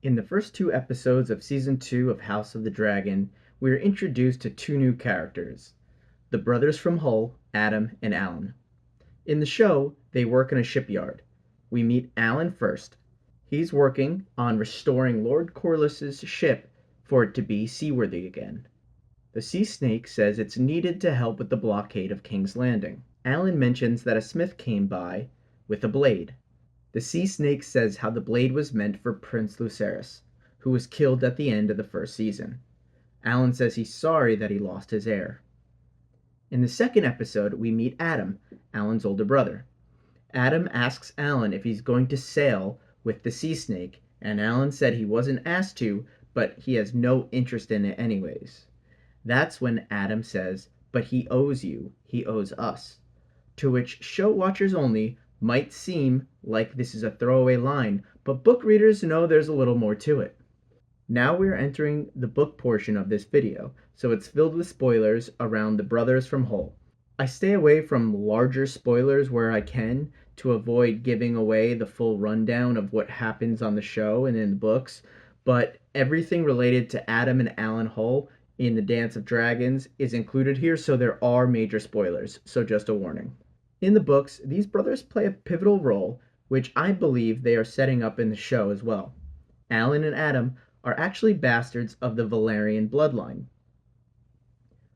In the first two episodes of Season 2 of House of the Dragon, we are introduced to two new characters, the brothers from Hull, Addam and Alyn. In the show, they work in a shipyard. We meet Alyn first. He's working on restoring Lord Corlys's ship for it to be seaworthy again. The sea snake says it's needed to help with the blockade of King's Landing. Alyn mentions that a smith came by with a blade. The sea snake says how the blade was meant for Prince Lucerys, who was killed at the end of the first season. Alyn says he's sorry that he lost his heir. In the second episode, we meet Addam, Alyn's older brother. Addam asks Alyn if he's going to sail with the sea snake, and Alyn said he wasn't asked to, but he has no interest in it anyways. That's when Addam says, "But he owes you, he owes us," to which show watchers only might seem like this is a throwaway line, but book readers know there's a little more to it. Now we're entering the book portion of this video, so it's filled with spoilers around the brothers from Hull. I stay away from larger spoilers where I can to avoid giving away the full rundown of what happens on the show and in the books, but everything related to Addam and Alyn Hull in the Dance of Dragons is included here, so there are major spoilers, so just a warning. In the books, these brothers play a pivotal role, which I believe they are setting up in the show as well. Alyn and Addam are actually bastards of the Velaryon bloodline.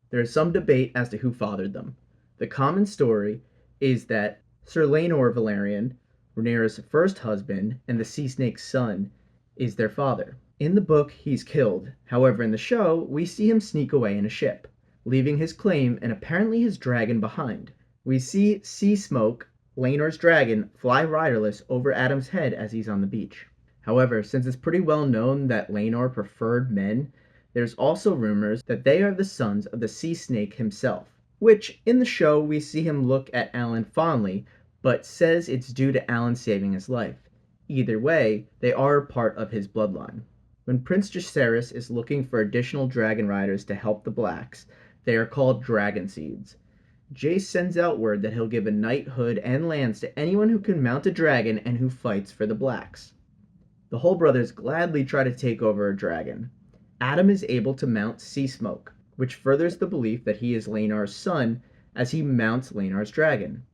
There is some debate as to who fathered them. The common story is that Sir Laenor Velaryon, Rhaenyra's first husband and the sea snake's son, is their father. In the book, he's killed. However, in the show, we see him sneak away in a ship, leaving his claim and apparently his dragon behind. We see SeaSmoke, Laenor's dragon, fly riderless over Addam's head as he's on the beach. However, since it's pretty well known that Laenor preferred men, there's also rumors that they are the sons of the sea snake himself, which in the show we see him look at Alyn fondly, but says it's due to Alyn saving his life. Either way, they are part of his bloodline. When Prince Jacaerys is looking for additional dragon riders to help the Blacks, they are called Dragonseeds. Jace sends out word that he'll give a knighthood and lands to anyone who can mount a dragon and who fights for the Blacks. The Hull brothers gladly try to take over a dragon. Addam is able to mount SeaSmoke, which furthers the belief that he is Laenor's son as he mounts Laenor's dragon.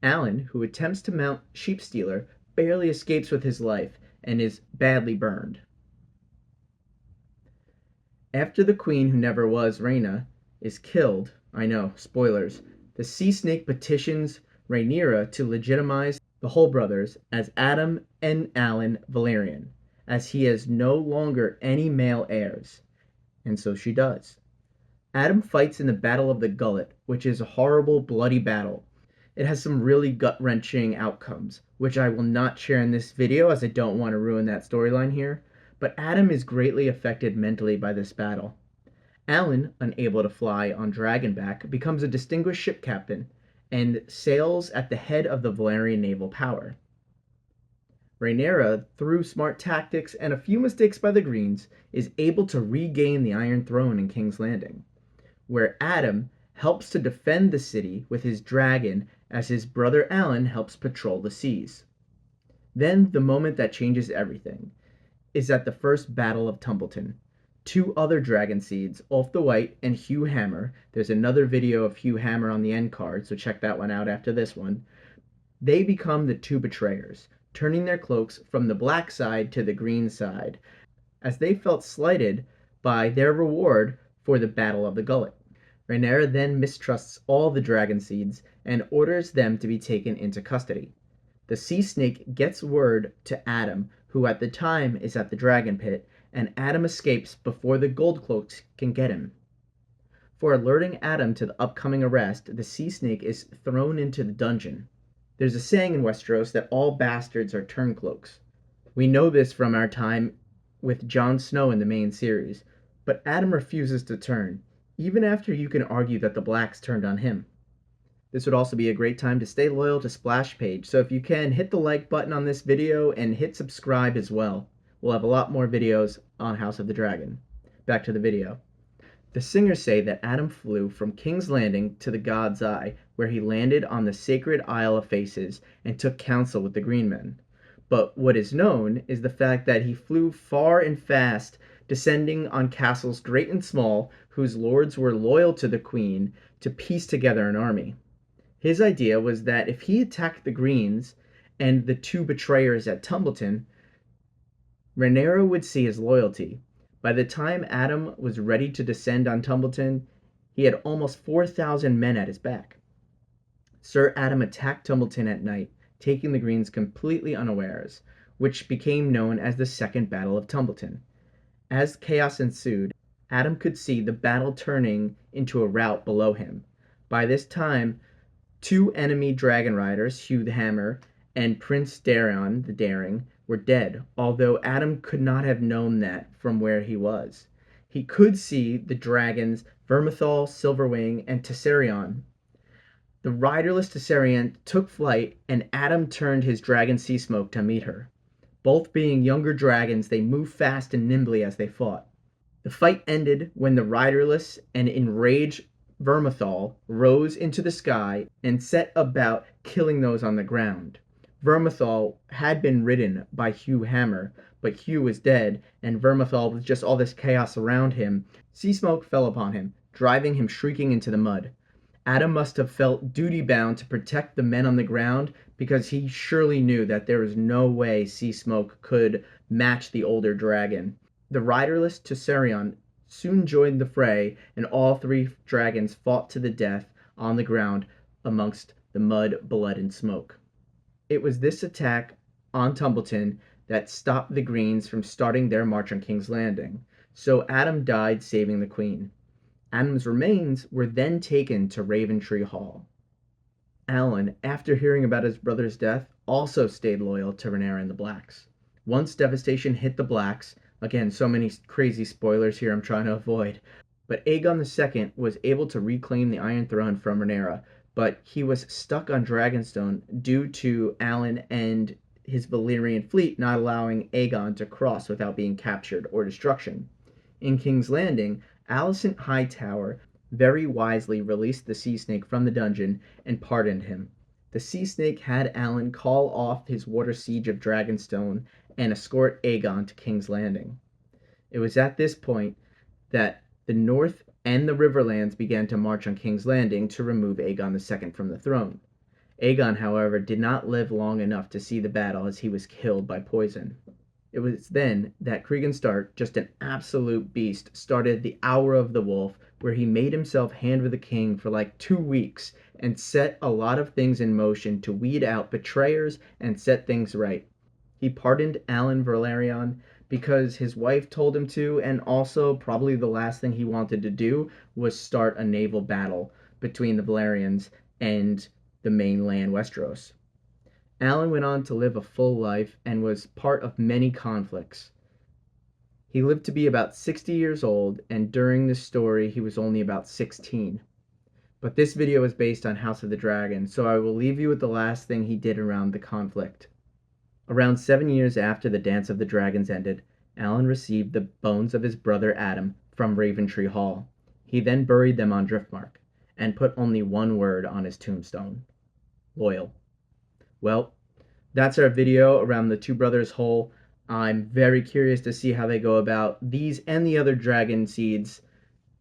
Alyn, who attempts to mount Sheepstealer, barely escapes with his life and is badly burned. After the queen who never was, Rhaena, is killed, I know, spoilers, the sea snake petitions Rhaenyra to legitimize the Hull brothers as Addam and Alyn Velaryon, as he has no longer any male heirs. And so she does. Addam fights in the Battle of the Gullet, which is a horrible, bloody battle. It has some really gut-wrenching outcomes, which I will not share in this video as I don't want to ruin that storyline here, but Addam is greatly affected mentally by this battle. Alyn, unable to fly on Dragonback, becomes a distinguished ship captain and sails at the head of the Velaryon naval power. Rhaenyra, through smart tactics and a few mistakes by the Greens, is able to regain the Iron Throne in King's Landing, where Addam helps to defend the city with his dragon as his brother Alyn helps patrol the seas. Then, the moment that changes everything is at the first Battle of Tumbleton. Two other Dragonseeds, Ulf the White and Hugh Hammer, there's another video of Hugh Hammer on the end card, so check that one out after this one, they become the two betrayers, turning their cloaks from the black side to the green side, as they felt slighted by their reward for the Battle of the Gullet. Rhaenyra then mistrusts all the Dragonseeds and orders them to be taken into custody. The sea snake gets word to Addam, who at the time is at the dragon pit, and Addam escapes before the Goldcloaks can get him. For alerting Addam to the upcoming arrest, the sea snake is thrown into the dungeon. There's a saying in Westeros that all bastards are turncloaks. We know this from our time with Jon Snow in the main series, but Addam refuses to turn, even after you can argue that the Blacks turned on him. This would also be a great time to stay loyal to Splash Page, so if you can, hit the like button on this video and hit subscribe as well. We'll have a lot more videos on House of the Dragon. Back to the video. The singers say that Addam flew from King's Landing to the God's Eye, where he landed on the sacred Isle of Faces and took counsel with the Green Men. But what is known is the fact that he flew far and fast, descending on castles great and small, whose lords were loyal to the queen, to piece together an army. His idea was that if he attacked the Greens and the two betrayers at Tumbleton, Rhaenyra would see his loyalty. By the time Addam was ready to descend on Tumbleton, he had almost 4,000 men at his back. Sir Addam attacked Tumbleton at night, taking the Greens completely unawares, which became known as the Second Battle of Tumbleton. As chaos ensued, Addam could see the battle turning into a rout below him. By this time, two enemy dragon riders, Hugh the Hammer and Prince Daeron the Daring, were dead, although Addam could not have known that from where he was. He could see the dragons Vermithor, Silverwing, and Tessarion. The riderless Tessarion took flight, and Addam turned his dragon SeaSmoke to meet her. Both being younger dragons, they moved fast and nimbly as they fought. The fight ended when the riderless and enraged Vermithor rose into the sky and set about killing those on the ground. Vermithor had been ridden by Hugh Hammer, but Hugh was dead, and Vermithor, with just all this chaos around him, SeaSmoke fell upon him, driving him shrieking into the mud. Addam must have felt duty-bound to protect the men on the ground, because he surely knew that there was no way SeaSmoke could match the older dragon. The riderless Tessarion soon joined the fray, and all three dragons fought to the death on the ground amongst the mud, blood, and smoke. It was this attack on Tumbleton that stopped the Greens from starting their march on King's Landing, so Addam died saving the Queen. Addam's remains were then taken to Raventree Hall. Alyn, after hearing about his brother's death, also stayed loyal to Rhaenyra and the Blacks. Once devastation hit the Blacks, again, so many crazy spoilers here I'm trying to avoid, but Aegon II was able to reclaim the Iron Throne from Rhaenyra, but he was stuck on Dragonstone due to Alyn and his Valyrian fleet not allowing Aegon to cross without being captured or destruction. In King's Landing, Alicent Hightower very wisely released the Sea Snake from the dungeon and pardoned him. The Sea Snake had Alyn call off his water siege of Dragonstone and escort Aegon to King's Landing. It was at this point that the North and the Riverlands began to march on King's Landing to remove Aegon II from the throne. Aegon, however, did not live long enough to see the battle, as he was killed by poison. It was then that Cregan Stark, just an absolute beast, started the Hour of the Wolf, where he made himself hand with the king for like 2 weeks and set a lot of things in motion to weed out betrayers and set things right. He pardoned Alyn Velaryon because his wife told him to, and also probably the last thing he wanted to do was start a naval battle between the Velaryons and the mainland Westeros. Alyn went on to live a full life and was part of many conflicts. He lived to be about 60 years old, and during this story he was only about 16. But this video is based on House of the Dragon, so I will leave you with the last thing he did around the conflict. Around 7 years after the Dance of the Dragons ended, Alyn received the bones of his brother Addam from Raventree Hall. He then buried them on Driftmark, and put only one word on his tombstone: loyal. Well, that's our video around the two brothers Hull. I'm very curious to see how they go about these and the other dragon seeds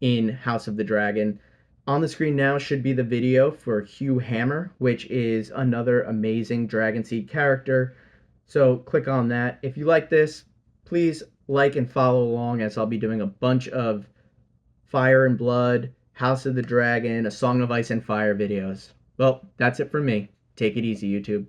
in House of the Dragon. On the screen now should be the video for Hugh Hammer, which is another amazing dragon seed character. So click on that. If you like this, please like and follow along, as I'll be doing a bunch of Fire and Blood, House of the Dragon, A Song of Ice and Fire videos. Well, that's it from me. Take it easy, YouTube.